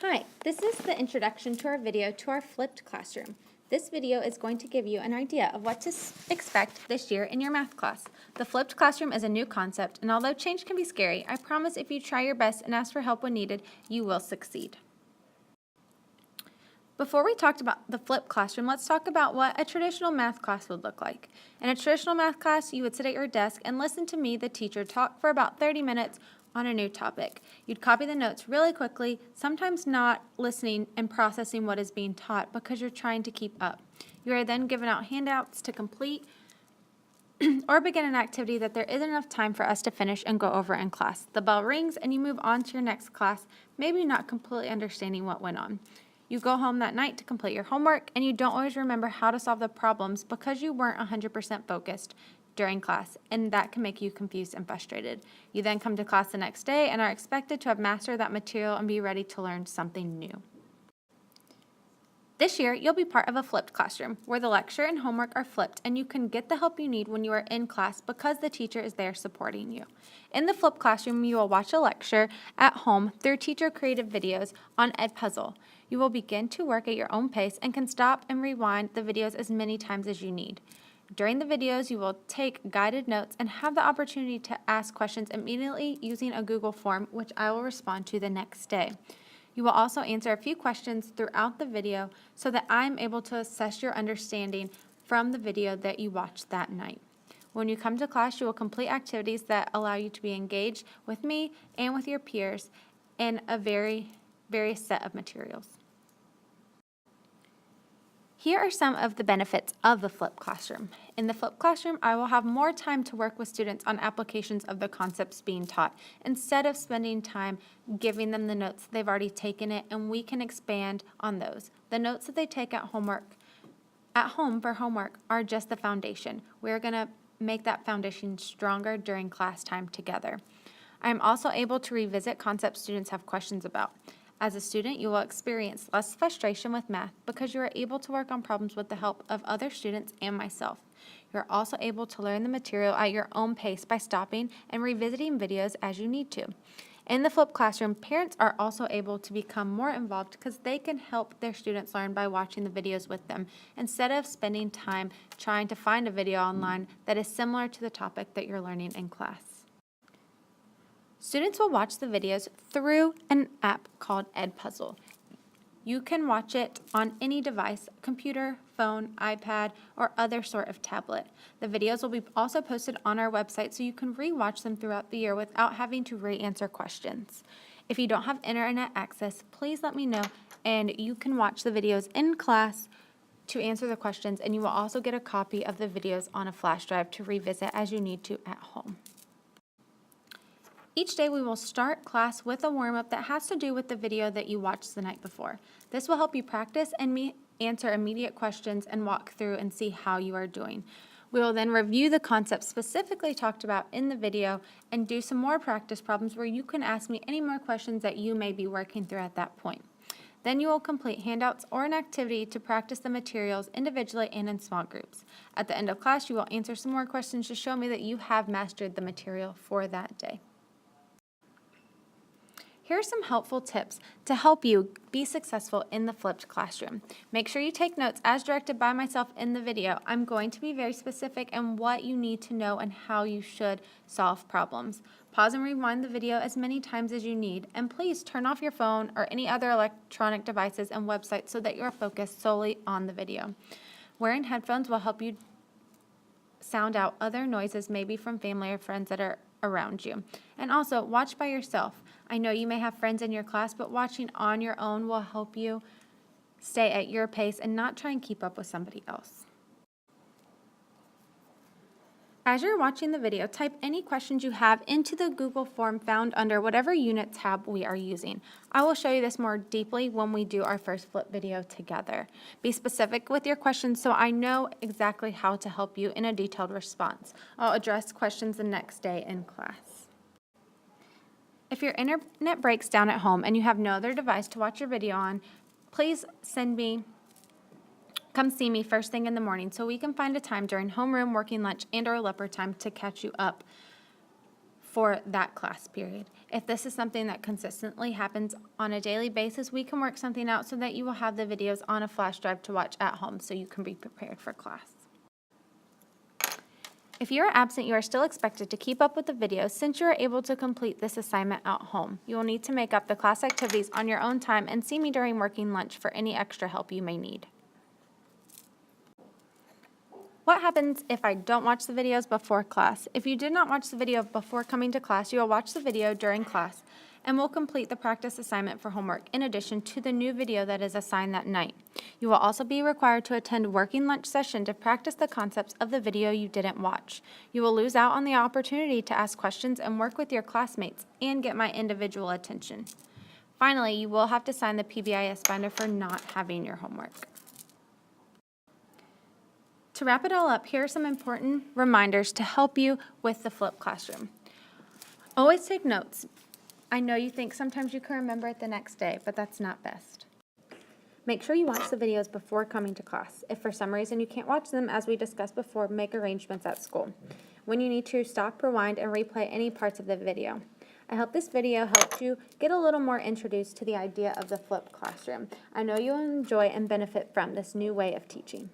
Hi, this is the introduction to our video to our flipped classroom. This video is going to give you an idea of what to expect this year in your math class. The flipped classroom is a new concept, and although change can be scary, I promise if you try your best and ask for help when needed, you will succeed. Before we talked about the flipped classroom, let's talk about what a traditional math class would look like. In a traditional math class, you would sit at your desk and listen to me, the teacher, talk for about 30 minutes on a new topic. You'd copy the notes really quickly, sometimes not listening and processing what is being taught because you're trying to keep up. You are then given out handouts to complete or begin an activity that there isn't enough time for us to finish and go over in class. The bell rings and you move on to your next class, maybe not completely understanding what went on. You go home that night to complete your homework, and you don't always remember how to solve the problems because you weren't 100% focused during class, and that can make you confused and frustrated. You then come to class the next day and are expected to have mastered that material and be ready to learn something new. This year, you'll be part of a flipped classroom where the lecture and homework are flipped, and you can get the help you need when you are in class because the teacher is there supporting you. In the flipped classroom, you will watch a lecture at home through teacher-created videos on Edpuzzle. You will begin to work at your own pace and can stop and rewind the videos as many times as you need. During the videos, you will take guided notes and have the opportunity to ask questions immediately using a Google form, which I will respond to the next day. You will also answer a few questions throughout the video so that I'm able to assess your understanding from the video that you watched that night. When you come to class, you will complete activities that allow you to be engaged with me and with your peers in a various set of materials. Here are some of the benefits of the flipped classroom. In the flipped classroom, I will have more time to work with students on applications of the concepts being taught instead of spending time giving them the notes they've already taken it, and we can expand on those. The notes that they take at home for homework are just the foundation. We're going to make that foundation stronger during class time together. I'm also able to revisit concepts students have questions about. As a student, you will experience less frustration with math because you are able to work on problems with the help of other students and myself. You are also able to learn the material at your own pace by stopping and revisiting videos as you need to. In the flipped classroom, parents are also able to become more involved because they can help their students learn by watching the videos with them instead of spending time trying to find a video online that is similar to the topic that you're learning in class. Students will watch the videos through an app called Edpuzzle. You can watch it on any device, computer, phone, iPad, or other sort of tablet. The videos will be also posted on our website so you can re-watch them throughout the year without having to re-answer questions. If you don't have internet access, please let me know, and you can watch the videos in class to answer the questions, and you will also get a copy of the videos on a flash drive to revisit as you need to at home. Each day we will start class with a warm-up that has to do with the video that you watched the night before. This will help you practice and answer immediate questions and walk through and see how you are doing. We will then review the concepts specifically talked about in the video and do some more practice problems where you can ask me any more questions that you may be working through at that point. Then you will complete handouts or an activity to practice the materials individually and in small groups. At the end of class, you will answer some more questions to show me that you have mastered the material for that day. Here are some helpful tips to help you be successful in the flipped classroom. Make sure you take notes as directed by myself in the video. I'm going to be very specific in what you need to know and how you should solve problems. Pause and rewind the video as many times as you need, and please turn off your phone or any other electronic devices and websites so that you're focused solely on the video. Wearing headphones will help you sound out other noises, maybe from family or friends that are around you. And also, watch by yourself. I know you may have friends in your class, but watching on your own will help you stay at your pace and not try and keep up with somebody else. As you're watching the video, type any questions you have into the Google form found under whatever unit tab we are using. I will show you this more deeply when we do our first flip video together. Be specific with your questions so I know exactly how to help you in a detailed response. I'll address questions the next day in class. If your internet breaks down at home and you have no other device to watch your video on, please come see me first thing in the morning so we can find a time during homeroom, working lunch, and or leopard time to catch you up for that class period. If this is something that consistently happens on a daily basis, we can work something out so that you will have the videos on a flash drive to watch at home so you can be prepared for class. If you are absent, you are still expected to keep up with the videos since you are able to complete this assignment at home. You will need to make up the class activities on your own time and see me during working lunch for any extra help you may need. What happens if I don't watch the videos before class? If you did not watch the video before coming to class, you will watch the video during class and will complete the practice assignment for homework in addition to the new video that is assigned that night. You will also be required to attend working lunch session to practice the concepts of the video you didn't watch. You will lose out on the opportunity to ask questions and work with your classmates and get my individual attention. Finally, you will have to sign the PBIS binder for not having your homework. To wrap it all up, here are some important reminders to help you with the flipped classroom. Always take notes. I know you think sometimes you can remember it the next day, but that's not best. Make sure you watch the videos before coming to class. If for some reason you can't watch them, as we discussed before, make arrangements at school. When you need to, stop, rewind, and replay any parts of the video. I hope this video helped you get a little more introduced to the idea of the flipped classroom. I know you'll enjoy and benefit from this new way of teaching.